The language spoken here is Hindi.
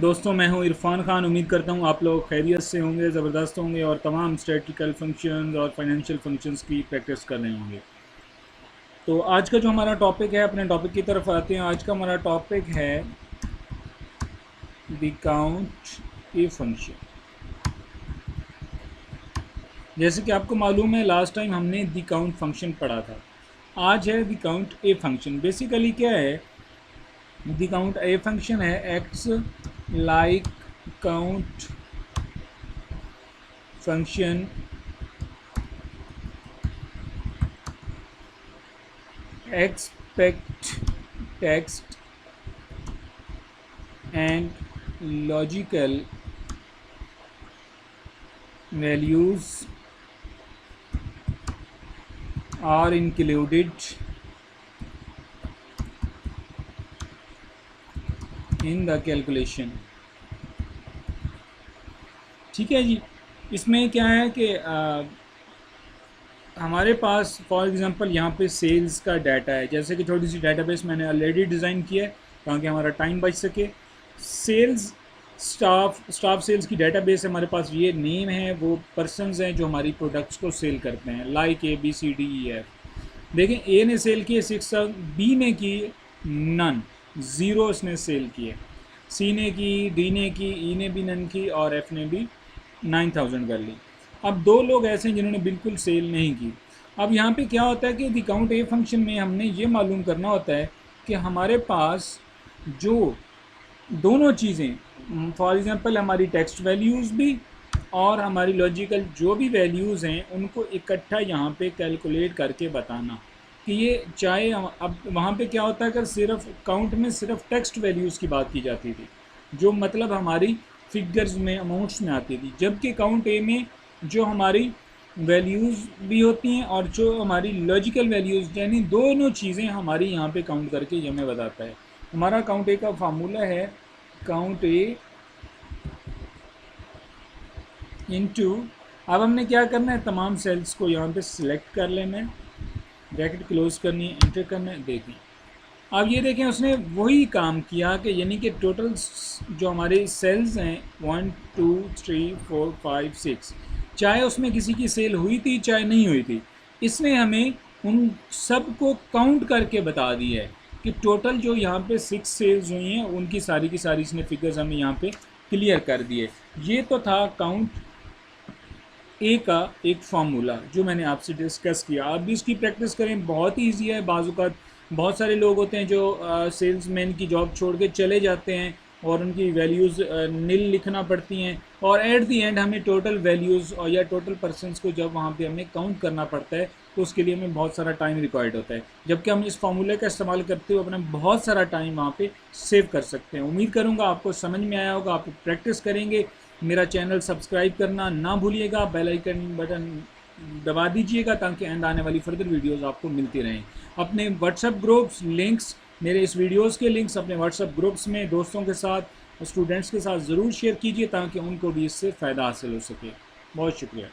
दोस्तों, मैं हूं इरफान खान। उम्मीद करता हूं आप लोग खैरियत से होंगे, ज़बरदस्त होंगे और तमाम स्टैटिस्टिकल फंक्शंस और फाइनेंशियल फंक्शंस की प्रैक्टिस कर रहे होंगे। तो आज का जो हमारा टॉपिक है, अपने टॉपिक की तरफ आते हैं। आज का हमारा टॉपिक है द काउंट ए फंक्शन। जैसे कि आपको मालूम है, लास्ट टाइम हमने द काउंट फंक्शन पढ़ा था। आज है the count a function. Basically क्या है? द काउंट ए फंक्शन है x like count function expect text and logical values are included in the calculation। ठीक है जी। इसमें क्या है कि हमारे पास फॉर एग्ज़ाम्पल यहाँ पे सेल्स का डाटा है। जैसे कि छोटी सी डाटाबेस मैंने ऑलरेडी डिज़ाइन किया है ताकि हमारा टाइम बच सके। सेल्स स्टाफ सेल्स की डाटाबेस है हमारे पास। ये नेम है, वो पर्सनस हैं जो हमारी प्रोडक्ट्स को सेल करते हैं, like A B C D E F. देखें, ए ने सेल किए 6,000, बी ने की नन, ज़ीरो इसने सेल किए। सी ने की, डी ने की, ई ने भी नन की और एफ ने भी 9,000 कर ली। अब दो लोग ऐसे हैं जिन्होंने बिल्कुल सेल नहीं की। अब यहाँ पे क्या होता है कि द काउंट ए फंक्शन में हमने ये मालूम करना होता है कि हमारे पास जो दोनों चीज़ें, फॉर एग्ज़ाम्पल हमारी टेक्स्ट वैल्यूज़ भी और हमारी लॉजिकल जो भी वैल्यूज़ हैं, उनको इकट्ठा यहाँ पे कैलकुलेट करके बताना कि ये चाहे अब वहाँ पे क्या होता है कि सिर्फ काउंट में सिर्फ टेक्स्ट वैल्यूज़ की बात की जाती थी, जो मतलब हमारी फिगर्स में, अमाउंट्स में आती थी। जबकि काउंट ए में जो हमारी वैल्यूज़ भी होती हैं और जो हमारी लॉजिकल वैल्यूज़, यानी दोनों चीज़ें हमारी यहाँ पे काउंट करके ये हमें बताता है। हमारा काउंट ए का फार्मूला है काउंट ए इनटू, अब हमने क्या करना है, तमाम सेल्स को यहाँ पे सिलेक्ट कर लेना है, ब्रैकेट क्लोज करनी है, एंटर करना है। देखें, अब ये देखें, उसने वही काम किया कि यानी कि टोटल जो हमारे सेल्स हैं 1 2 3 4 5 6, चाहे उसमें किसी की सेल हुई थी चाहे नहीं हुई थी, इसने हमें उन सब को काउंट करके बता दिया है कि टोटल जो यहाँ पे 6 सेल्स हुई हैं उनकी सारी की सारी इसने फिगर्स हमें यहाँ पे क्लियर कर दिए। ये तो था काउंट ए का एक फार्मूला जो मैंने आपसे डिस्कस किया। आप भी इसकी प्रैक्टिस करें, बहुत ही ईजी है। बाज़-औक़ात बहुत सारे लोग होते हैं जो सेल्समैन की जॉब छोड़ के चले जाते हैं और उनकी वैल्यूज़ नील लिखना पड़ती हैं और एट दी एंड हमें टोटल वैल्यूज़ और या टोटल पर्सनस को जब वहाँ पे हमें काउंट करना पड़ता है तो उसके लिए हमें बहुत सारा टाइम रिक्वायर्ड होता है। जबकि हम इस फार्मूले का इस्तेमाल करते हुए अपना बहुत सारा टाइम वहाँ पे सेव कर सकते हैं। उम्मीद करूँगा आपको समझ में आया होगा, आप प्रैक्टिस करेंगे। मेरा चैनल सब्सक्राइब करना ना भूलिएगा, बेल आइकन बटन दबा दीजिएगा ताकि आने वाली फर्दर वीडियोस आपको मिलती रहें। अपने व्हाट्सएप ग्रुप्स लिंक्स, मेरे इस वीडियोस के लिंक्स अपने व्हाट्सएप ग्रुप्स में दोस्तों के साथ, स्टूडेंट्स के साथ ज़रूर शेयर कीजिए ताकि उनको भी इससे फ़ायदा हासिल हो सके। बहुत शुक्रिया।